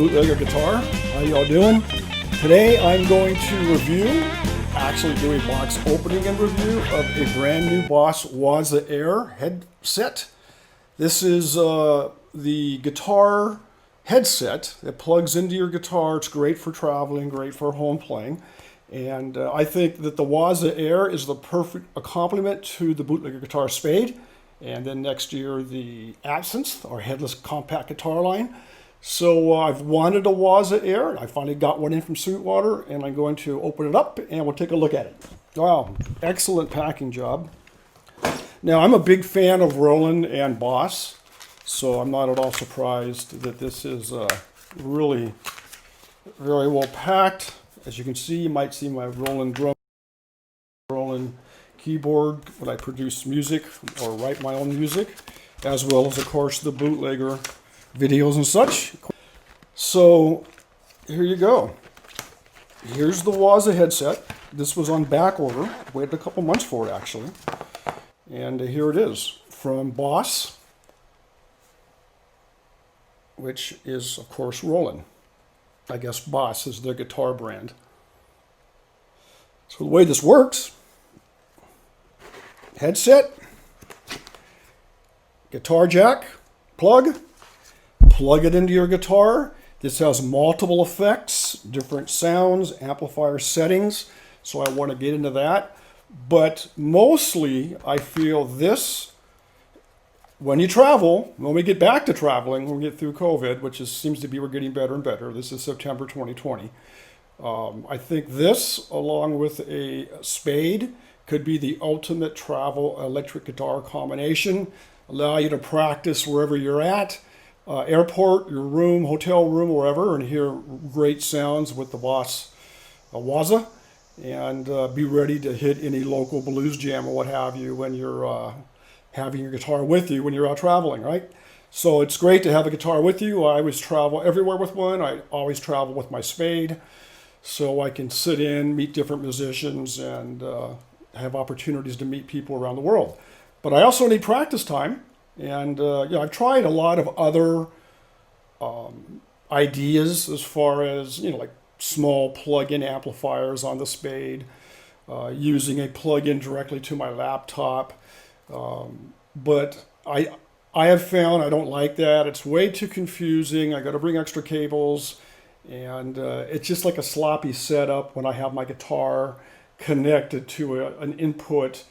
Bootlegger Guitar. How y'all doing? Today I'm going to review, actually do a box opening and review of a brand new Boss WAZA Air headset. This is the guitar headset that plugs into your guitar. It's great for traveling, great for home playing. And I think that the WAZA Air is the perfect complement to the Bootlegger Guitar Spade. And then next year, the Absinthe, our headless compact guitar line. So I've wanted a WAZA Air, and I finally got one in from Sweetwater, and I'm going to open it up, and we'll take a look at it. Wow, excellent packing job. Now, I'm a big fan of Roland and Boss, so I'm not at all surprised that this is really very well packed. As you can see, you might see my Roland drum, Roland keyboard when I produce music or write my own music, as well as, of course, the bootlegger videos and such. So here you go. Here's the WAZA headset. This was on back order. Waited a couple months for it, actually. And here it is from Boss, which is, of course, Roland. I guess Boss is their guitar brand. So the way this works, headset, guitar jack, plug it into your guitar. This has multiple effects, different sounds, amplifier settings, so I want to get into that. But mostly, I feel this, when you travel, when we get back to traveling, when we get through COVID, which seems to be we're getting better and better. This is September 2020. I think this, along with a Spade, could be the ultimate travel electric guitar combination. Allow you to practice wherever you're at, airport, your room, hotel room, wherever, and hear great sounds with the Boss WAZA, and be ready to hit any local blues jam or what have you when you're having your guitar with you when you're out traveling, right? So it's great to have a guitar with you. I always travel everywhere with one. I always travel with my Spade, so I can sit in, meet different musicians, and have opportunities to meet people around the world. But I also need practice time, and I've tried a lot of other ideas as far as like small plug-in amplifiers on the Spade, using a plug-in directly to my laptop. But I have found I don't like that. It's way too confusing. I got to bring extra cables, and it's just like a sloppy setup when I have my guitar connected to an input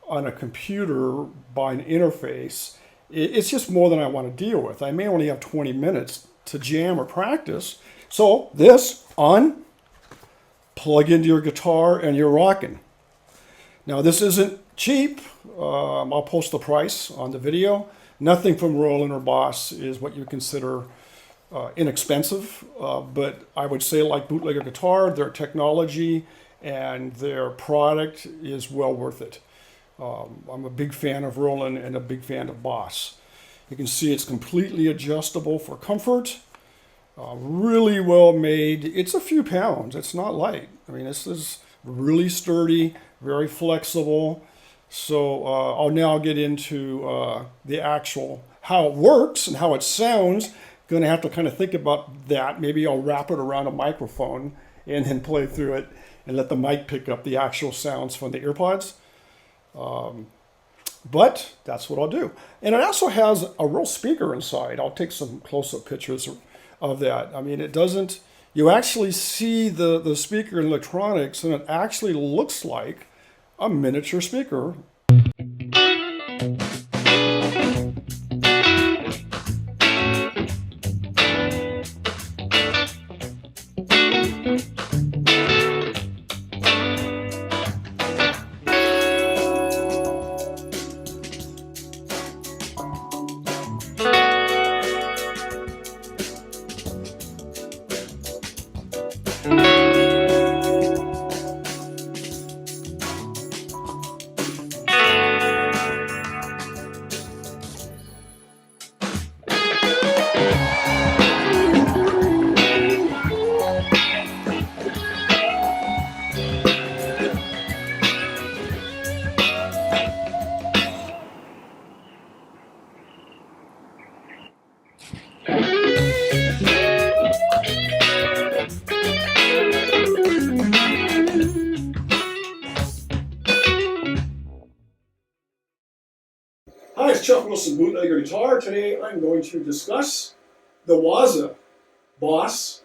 on a computer by an interface. It's just more than I want to deal with. I may only have 20 minutes to jam or practice. So this on, plug into your guitar, and you're rocking. Now this isn't cheap. I'll post the price on the video. Nothing from Roland or Boss is what you consider inexpensive, but I would say, like Bootlegger Guitar, their technology and their product is well worth it. I'm a big fan of Roland and a big fan of Boss. You can see it's completely adjustable for comfort. Really well made. It's a few pounds. It's not light. I mean, this is really sturdy, very flexible. So I'll now get into the actual, how it works and how it sounds. Going to have to kind of think about that. Maybe I'll wrap it around a microphone and then play through it and let the mic pick up the actual sounds from the earpods. But that's what I'll do. And it also has a real speaker inside. I'll take some close-up pictures of that. I mean, it doesn't, you actually see the speaker in electronics, and it actually looks like a miniature speaker. Chuck Wilson Bootlegger Guitar. Today I'm going to discuss the WAZA Boss,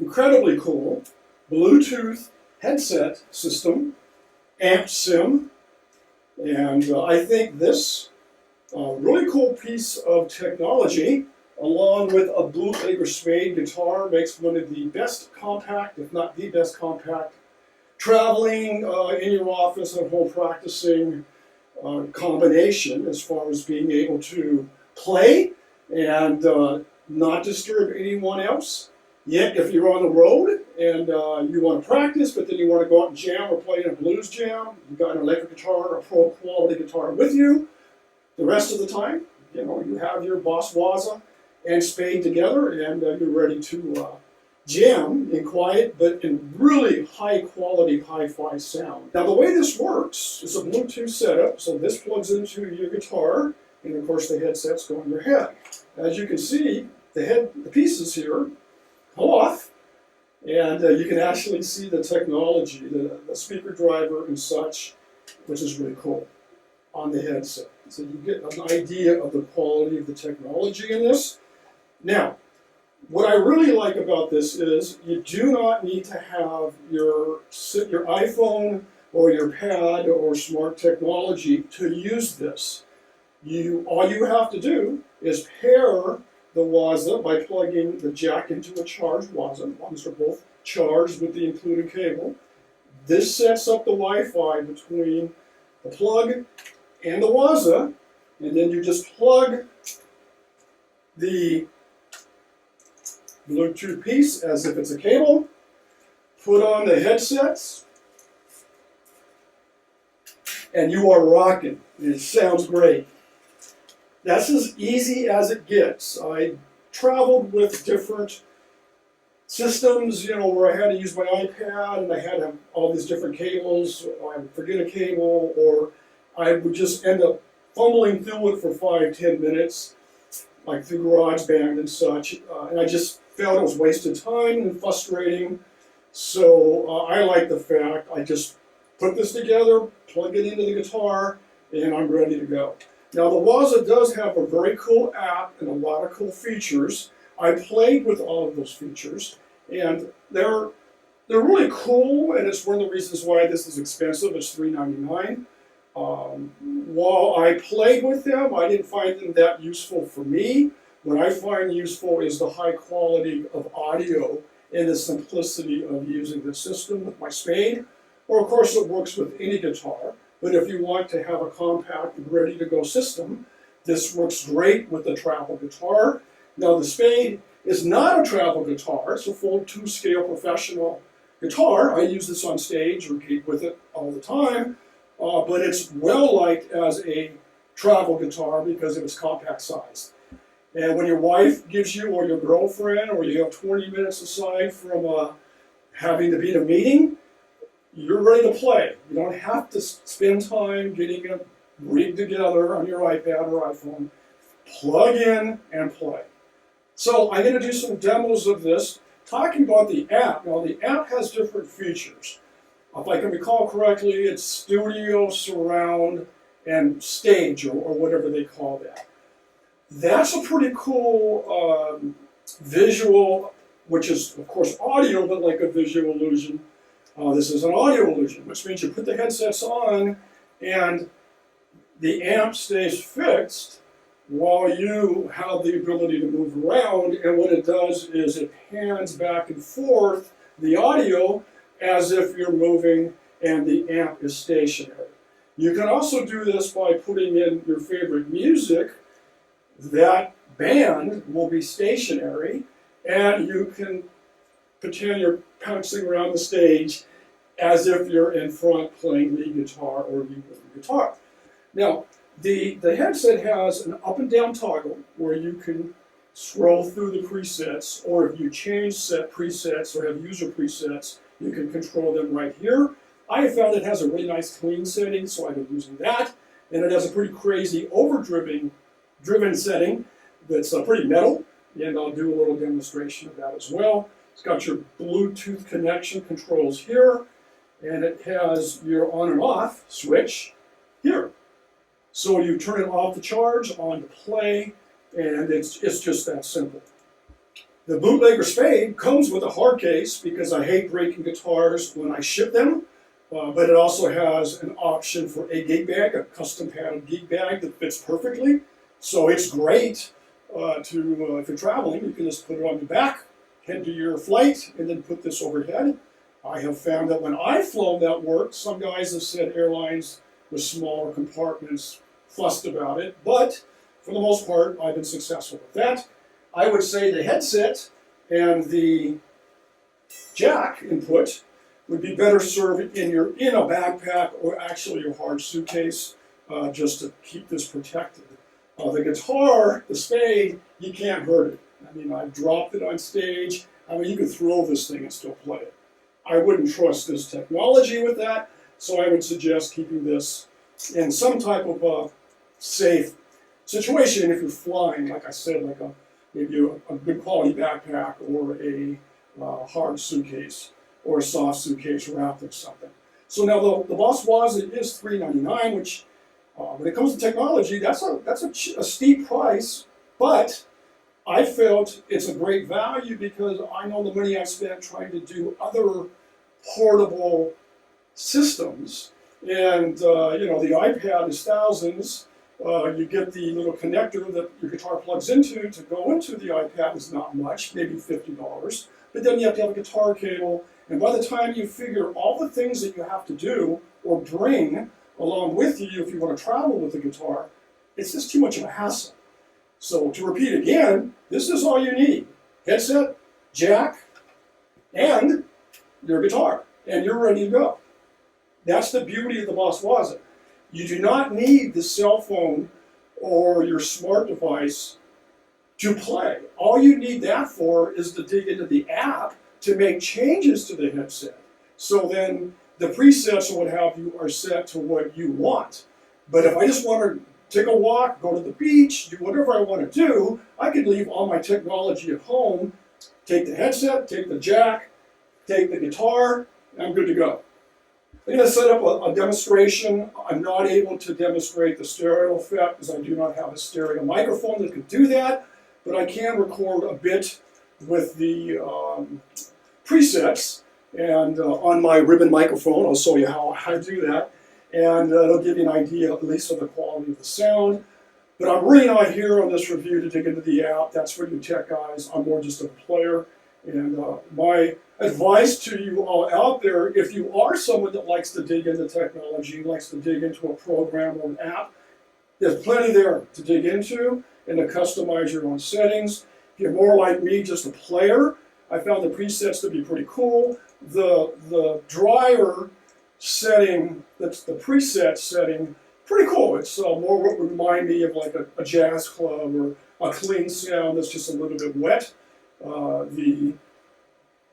incredibly cool, Bluetooth headset system, amp sim, and I think this really cool piece of technology, along with a Bootlegger Spade guitar, makes one of the best compact, if not the best compact, traveling in your office at home practicing combination as far as being able to play and not disturb anyone else. Yet if you're on the road and you want to practice, but then you want to go out and jam or play in a blues jam, you've got an electric guitar or a pro quality guitar with you. The rest of the time, you have your Boss WAZA and Spade together, and you're ready to jam in quiet, but in really high quality, hi-fi sound. Now the way this works is a Bluetooth setup, so this plugs into your guitar, and of course the headsets go in your head. As you can see, the pieces here come off, and you can actually see the technology, the speaker driver and such, which is really cool on the headset. So you get an idea of the quality of the technology in this. Now, what I really like about this is you do not need to have your iPhone or your pad or smart technology to use this. All you have to do is pair the WAZA by plugging the jack into a charged WAZA. Ones are both charged with the included cable. This sets up the Wi-Fi between the plug and the WAZA, and then you just plug the Bluetooth piece as if it's a cable, put on the headsets, and you are rocking. It sounds great. That's as easy as it gets. I traveled with different systems, where I had to use my iPad and I had to have all these different cables. I would forget a cable, or I would just end up fumbling through it for 5-10 minutes, like through GarageBand and such, and I just felt it was wasted time and frustrating. So I like the fact I just put this together, plug it into the guitar, and I'm ready to go. Now the WAZA does have a very cool app and a lot of cool features. I played with all of those features, and they're really cool, and it's one of the reasons why this is expensive. It's $3.99. While I played with them, I didn't find them that useful for me. What I find useful is the high quality of audio and the simplicity of using the system with my Spade. Or of course it works with any guitar, but if you want to have a compact and ready to go system, this works great with the travel guitar. Now the Spade is not a travel guitar, it's a full 2-scale professional guitar. I use this on stage or gig with it all the time. But it's well liked as a travel guitar because of its compact size. And when your wife gives you, or your girlfriend, or you have 20 minutes aside from having to be in a meeting, you're ready to play. You don't have to spend time getting it rigged together on your iPad or iPhone. Plug in and play. So I'm going to do some demos of this, talking about the app. Now the app has different features. If I can recall correctly, it's studio, surround, and stage, or whatever they call that. That's a pretty cool visual, which is, of course, audio, but like a visual illusion. This is an audio illusion, which means you put the headsets on, and the amp stays fixed while you have the ability to move around, and what it does is it pans back and forth the audio as if you're moving and the amp is stationary. You can also do this by putting in your favorite music. That band will be stationary, and you can pretend you're bouncing around the stage as if you're in front playing lead guitar or lead guitar. Now, the headset has an up and down toggle where you can scroll through the presets, or if you change set presets or have user presets, you can control them right here. I have found it has a really nice clean setting, so I've been using that. And it has a pretty crazy overdriven setting that's pretty metal, and I'll do a little demonstration of that as well. It's got your Bluetooth connection controls here, and it has your on and off switch here. So you turn it off the charge, on to play, and it's just that simple. The Bootlegger Spade comes with a hard case because I hate breaking guitars when I ship them, but it also has an option for a gig bag, a custom padded gig bag that fits perfectly. So it's great if you're traveling, you can just put it on your back, head to your flight, and then put this overhead. I have found that when I've flown that worked. Some guys have said airlines with smaller compartments fussed about it, but for the most part, I've been successful with that. I would say the headset and the jack input would be better served in a backpack or actually your hard suitcase, just to keep this protected. The guitar, the Spade, you can't hurt it. I mean, I've dropped it on stage. I mean, you could throw this thing and still play it. I wouldn't trust this technology with that, so I would suggest keeping this in some type of safe situation if you're flying, like I said, like maybe a good quality backpack or a hard suitcase or a soft suitcase wrapped in something. So now the Boss WAZA is $399, which when it comes to technology, that's a steep price, but I felt it's a great value because I know the money I spent trying to do other portable systems, and the iPad is thousands. You get the little connector that your guitar plugs into to go into the iPad is not much, maybe $50, but then you have to have a guitar cable, and by the time you figure all the things that you have to do or bring along with you if you want to travel with the guitar, it's just too much of a hassle. So to repeat again, this is all you need. Headset, jack, and your guitar, and you're ready to go. That's the beauty of the Boss WAZA. You do not need the cell phone or your smart device to play. All you need that for is to dig into the app to make changes to the headset. So then the presets or what have you are set to what you want. But if I just want to take a walk, go to the beach, do whatever I want to do, I could leave all my technology at home, take the headset, take the jack, take the guitar, and I'm good to go. I'm going to set up a demonstration. I'm not able to demonstrate the stereo effect because I do not have a stereo microphone that could do that, but I can record a bit with the presets, and on my ribbon microphone, I'll show you how I do that, and it'll give you an idea at least of the quality of the sound. But I'm really not here on this review to dig into the app. That's for you tech guys. I'm more just a player. And my advice to you all out there, if you are someone that likes to dig into technology, likes to dig into a program or an app, there's plenty there to dig into and to customize your own settings. If you're more like me, just a player, I found the presets to be pretty cool. The dryer setting, that's the preset setting, pretty cool. It's more what would remind me of like a jazz club or a clean sound that's just a little bit wet. The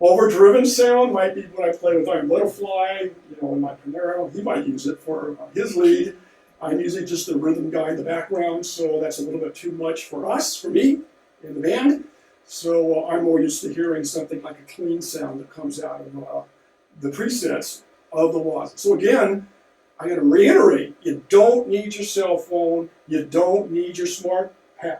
overdriven sound might be what I play with Iron Butterfly, in my Panero. He might use it for his lead. I'm usually just the rhythm guy in the background, so that's a little bit too much for me, in the band. So I'm more used to hearing something like a clean sound that comes out of the presets of the WAZA. So again, I'm going to reiterate, you don't need your cell phone, you don't need your smart pad.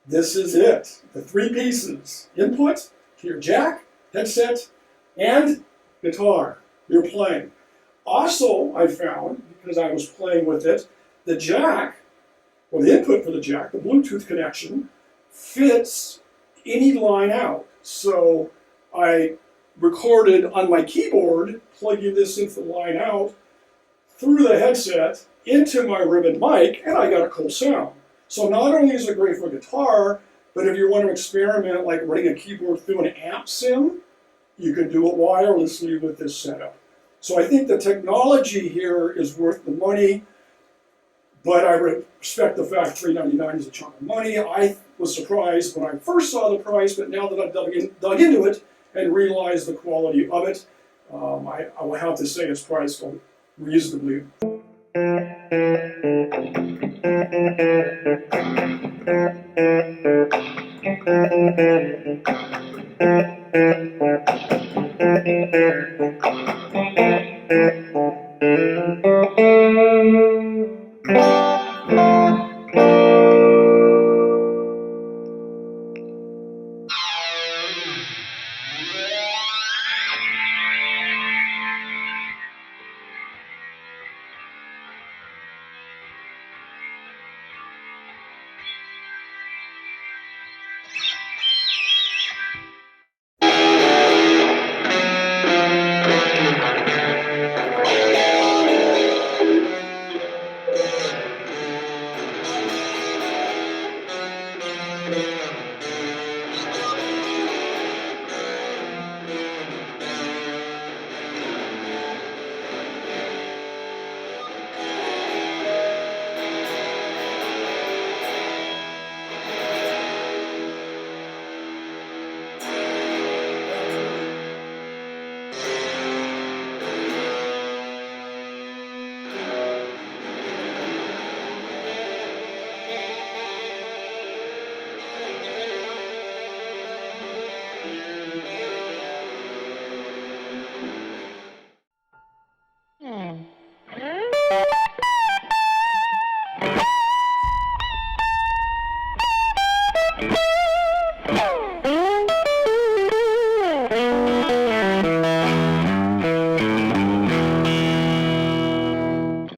This is it. The three pieces: input to your jack, headset, and guitar you're playing. Also, I found, because I was playing with it, the jack, or the input for the jack, the Bluetooth connection, fits any line out. So I recorded on my keyboard, plugging this into the line out, through the headset, into my ribbon mic, and I got a cool sound. So not only is it great for guitar, but if you want to experiment like running a keyboard through an amp sim, you can do it wirelessly with this setup. So I think the technology here is worth the money, but I respect the fact $399 is a chunk of money. I was surprised when I first saw the price, but now that I've dug into it and realized the quality of it, I will have to say it's priced reasonably.